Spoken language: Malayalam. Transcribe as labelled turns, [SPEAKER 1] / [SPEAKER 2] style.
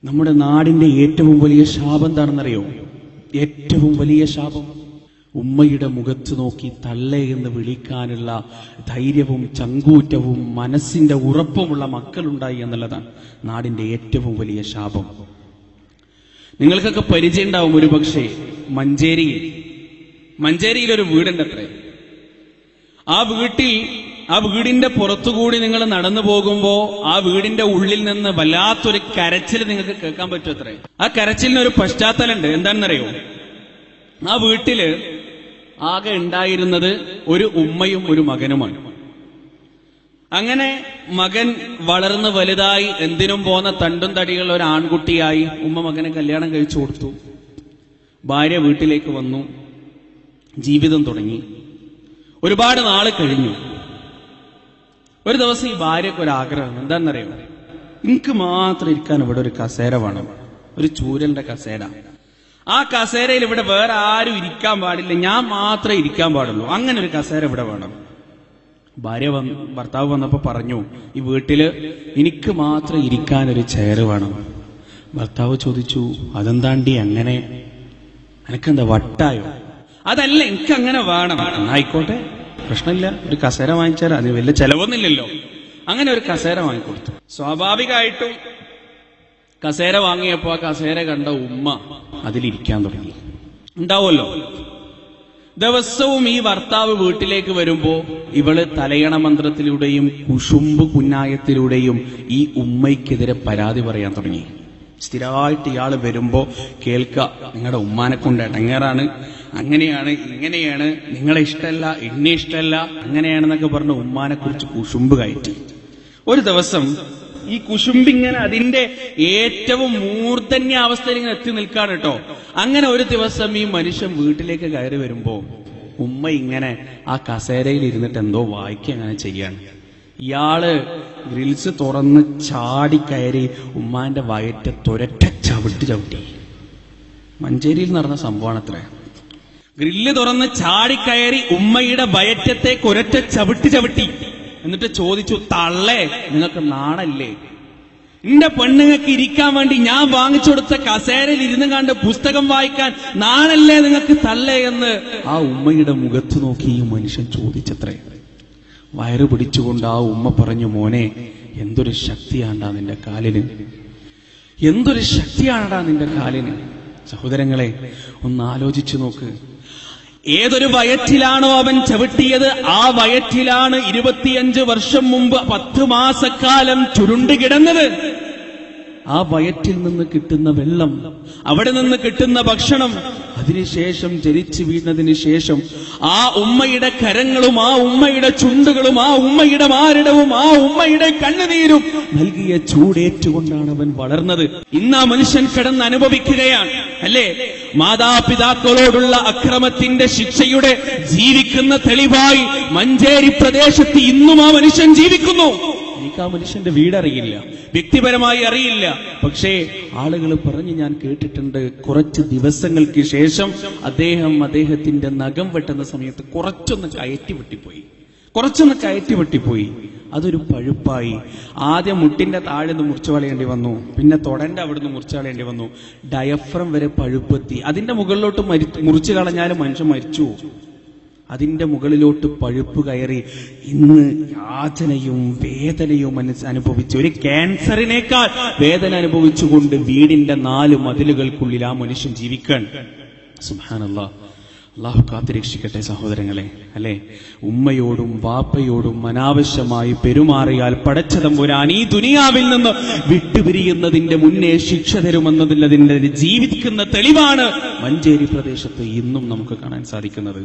[SPEAKER 1] നമ്മുടെ നാടിന്റെ ഏറ്റവും വലിയ ശാപം എന്താണെന്നറിയോ? ഏറ്റവും വലിയ ശാപം ഉമ്മയുടെ മുഖത്ത് നോക്കി തള്ളേ എന്ന് വിളിക്കാനുള്ള ധൈര്യവും ചങ്കൂറ്റവും മനസ്സിന്റെ ഉറപ്പുമുള്ള മക്കളുണ്ടായി എന്നുള്ളതാണ് നാടിന്റെ ഏറ്റവും വലിയ ശാപം. നിങ്ങൾക്കൊക്കെ പരിചയം ഉണ്ടാവും ഒരു പക്ഷേ മഞ്ചേരിയിൽ ഒരു വീടുണ്ട് അത്രേ. ആ വീടിന്റെ പുറത്തുകൂടി നിങ്ങൾ നടന്നു പോകുമ്പോ ആ വീടിന്റെ ഉള്ളിൽ നിന്ന് വല്ലാത്തൊരു കരച്ചിൽ നിങ്ങൾക്ക് കേൾക്കാൻ പറ്റും അത്രേ. ആ കരച്ചിലിന് ഒരു പശ്ചാത്തലമുണ്ട്. എന്താണെന്നറിയോ? ആ വീട്ടില് ആകെ ഉണ്ടായിരുന്നത് ഒരു ഉമ്മയും ഒരു മകനുമാണ്. അങ്ങനെ മകൻ വളർന്ന് വലുതായി എന്തിനും പോന്ന തണ്ടും തടിയുള്ള ഒരു ആൺകുട്ടിയായി ഉമ്മ മകനെ കല്യാണം കഴിച്ചു കൊടുത്തു. ഭാര്യ വീട്ടിലേക്ക് വന്നു, ജീവിതം തുടങ്ങി. ഒരുപാട് നാള് കഴിഞ്ഞു. ഒരു ദിവസം ഈ ഭാര്യക്ക് ഒരു ആഗ്രഹം. എന്താണെന്നറിയോ? എനിക്ക് മാത്രം ഇരിക്കാൻ ഇവിടെ ഒരു കസേര വേണം, ഒരു ചൂരലിന്റെ കസേര. ആ കസേരയിൽ ഇവിടെ വേറെ ആരും ഇരിക്കാൻ പാടില്ല, ഞാൻ മാത്രമേ ഇരിക്കാൻ പാടുള്ളൂ. അങ്ങനെ ഒരു കസേര ഇവിടെ വേണം. ഭർത്താവ് വന്നപ്പോ പറഞ്ഞു, ഈ വീട്ടില് എനിക്ക് മാത്രം ഇരിക്കാൻ ഒരു ചെയർ വേണം. ഭർത്താവ് ചോദിച്ചു, അതെന്താണ്ടി അങ്ങനെ? എനിക്കെന്താ വട്ടായോ? അതല്ല, എനിക്ക് അങ്ങനെ വേണം. ആയിക്കോട്ടെ, പ്രശ്നമില്ല, ഒരു കസേര വാങ്ങിച്ചാൽ അതിന് വലിയ ചെലവൊന്നുമില്ലല്ലോ. അങ്ങനെ ഒരു കസേര വാങ്ങിക്കൊടുത്തു. സ്വാഭാവികമായിട്ടും കസേര വാങ്ങിയപ്പോ ആ കസേര കണ്ട ഉമ്മ അതിലിരിക്കാൻ തുടങ്ങി. ഉണ്ടാവുമല്ലോ, ദിവസവും ഈ ഭർത്താവ് വീട്ടിലേക്ക് വരുമ്പോ ഇവള് തലയണ മന്ത്രത്തിലൂടെയും കുശുമ്പ് കുന്നായത്തിലൂടെയും ഈ ഉമ്മയ്ക്കെതിരെ പരാതി പറയാൻ തുടങ്ങി. സ്ഥിരമായിട്ട് ഇയാള് വരുമ്പോ കേൾക്കുക, നിങ്ങളുടെ ഉമ്മാനെ കൊണ്ട് ഇടങ്ങേറാണ്, അങ്ങനെയാണ് ഇങ്ങനെയാണ്, നിങ്ങളെ ഇഷ്ടമല്ല, എന്നെ ഇഷ്ടമല്ല, അങ്ങനെയാണെന്നൊക്കെ പറഞ്ഞ് ഉമ്മാനെ കുറിച്ച് കുശുമ്പ് കയറ്റി. ഒരു ദിവസം ഈ കുശുമ്പിങ്ങനെ അതിന്റെ ഏറ്റവും മൂർധന്യ അവസ്ഥയിൽ ഇങ്ങനെ എത്തി നിൽക്കാണ് കേട്ടോ. അങ്ങനെ ഒരു ദിവസം ഈ മനുഷ്യൻ വീട്ടിലേക്ക് കയറി വരുമ്പോ ഉമ്മ ഇങ്ങനെ ആ കസേരയിൽ ഇരുന്നിട്ട് എന്തോ വായിക്കുക അങ്ങനെ ചെയ്യാണ്. ഇയാള് ഗ്രിൽസ് തുറന്ന് ചാടിക്കയറി ഉമ്മാന്റെ വയറ്റത്ത് ഒരൊറ്റ ചവിട്ടി. മഞ്ചേരിയിൽ നടന്ന സംഭവമാണ് അത്ര. ഗ്രില്ല് തുറന്ന് ചാടിക്കയറി ഉമ്മയുടെ വയറ്റത്തേക്ക് ഒരൊറ്റ ചവിട്ടി. എന്നിട്ട് ചോദിച്ചു, തള്ളേ, നിങ്ങൾക്ക് നാണല്ലേ? എന്റെ പെണ്ണുങ്ങൾക്ക് ഇരിക്കാൻ വേണ്ടി ഞാൻ വാങ്ങിച്ചു കൊടുത്ത കസേരയിൽ ഇരുന്ന് കണ്ട് പുസ്തകം വായിക്കാൻ നാണല്ലേ നിങ്ങൾക്ക്, തള്ളേ എന്ന് ആ ഉമ്മയുടെ മുഖത്ത് നോക്കി ഈ മനുഷ്യൻ ചോദിച്ചത്രേ. വയറ് പിടിച്ചുകൊണ്ട് ആ ഉമ്മ പറഞ്ഞു, മോനെ, എന്തൊരു ശക്തിയാണ്ടാ നിന്റെ കാലിന്, എന്തൊരു ശക്തിയാണ്ടാ നിന്റെ കാലിന്. സഹോദരങ്ങളെ, ഒന്ന് ആലോചിച്ചു നോക്ക്. ഏതൊരു വയറ്റിലാണോ അവൻ ചവിട്ടിയത്, ആ വയറ്റിലാണ് 25 വർഷം മുമ്പ് 10 മാസക്കാലം ചുരുണ്ട് കിടന്നത്. ആ വയറ്റിൽ നിന്ന് കിട്ടുന്ന വെള്ളം, അവിടെ നിന്ന് കിട്ടുന്ന ഭക്ഷണം, അതിനുശേഷം ജനിച്ചു വീണതിന് ശേഷം ആ ഉമ്മയുടെ കരങ്ങളും ആ ഉമ്മയുടെ ചുണ്ടുകളും ആ ഉമ്മയുടെ മാരടവും ആ ഉമ്മയുടെ കണ്ണുനീരും നൽകിയ ചൂടേറ്റുകൊണ്ടാണ് അവൻ വളർന്നത്. ഇന്ന് ആ മനുഷ്യൻ കിടന്ന് അനുഭവിക്കുകയാണ് അല്ലേ? മാതാപിതാക്കളോടുള്ള അക്രമത്തിന്റെ ശിക്ഷയുടെ ജീവിക്കുന്ന തെളിവായി മഞ്ചേരി പ്രദേശത്ത് ഇന്നും ആ മനുഷ്യൻ ജീവിക്കുന്നു. എനിക്ക് ആ മനുഷ്യന്റെ വീടറിയില്ല, വ്യക്തിപരമായി അറിയില്ല, പക്ഷേ ആളുകൾ പറഞ്ഞ് ഞാൻ കേട്ടിട്ടുണ്ട്. കുറച്ച് ദിവസങ്ങൾക്ക് ശേഷം അദ്ദേഹത്തിന്റെ നഖം വെട്ടുന്ന സമയത്ത് കുറച്ചൊന്ന് കയറ്റി വെട്ടിപ്പോയി. അതൊരു പഴുപ്പായി. ആദ്യം മുട്ടിന്റെ താഴെ നിന്ന് മുറിച്ചു കളയേണ്ടി വന്നു, പിന്നെ തൊടന്റെ അവിടുന്ന് മുറിച്ചു കളയേണ്ടി വന്നു, ഡയഫ്രം വരെ പഴുപ്പെത്തി. അതിന്റെ മുകളിലോട്ട് മുറിച്ചു കളഞ്ഞാലും മനുഷ്യൻ മരിച്ചു. അതിന്റെ മുകളിലോട്ട് പഴുപ്പ് കയറി ഇന്ന് യാതനയും വേദനയും അനുഭവിച്ച്, ഒരു ക്യാൻസറിനേക്കാൾ വേദന അനുഭവിച്ചുകൊണ്ട് വീടിന്റെ 4 മതിലുകൾക്കുള്ളിൽ ആ മനുഷ്യൻ ജീവിക്കാൻ. സുബ്ഹാനല്ലാഹ്, അള്ളാഹു കാത്തുരക്ഷിക്കട്ടെ സഹോദരങ്ങളെ. അല്ലെ, ഉമ്മയോടും വാപ്പയോടും അനാവശ്യമായി പെരുമാറിയാൽ പടച്ചതമ്പുരാൻ ഈ ദുനിയാവിൽ നിന്ന് വിട്ടുപിരിയുന്നതിന്റെ മുന്നേ ശിക്ഷ തരുമെന്നതിന്റെ ജീവിക്കുന്ന തെളിവാണ് മഞ്ചേരി പ്രദേശത്ത് ഇന്നും നമുക്ക് കാണാൻ സാധിക്കുന്നത്.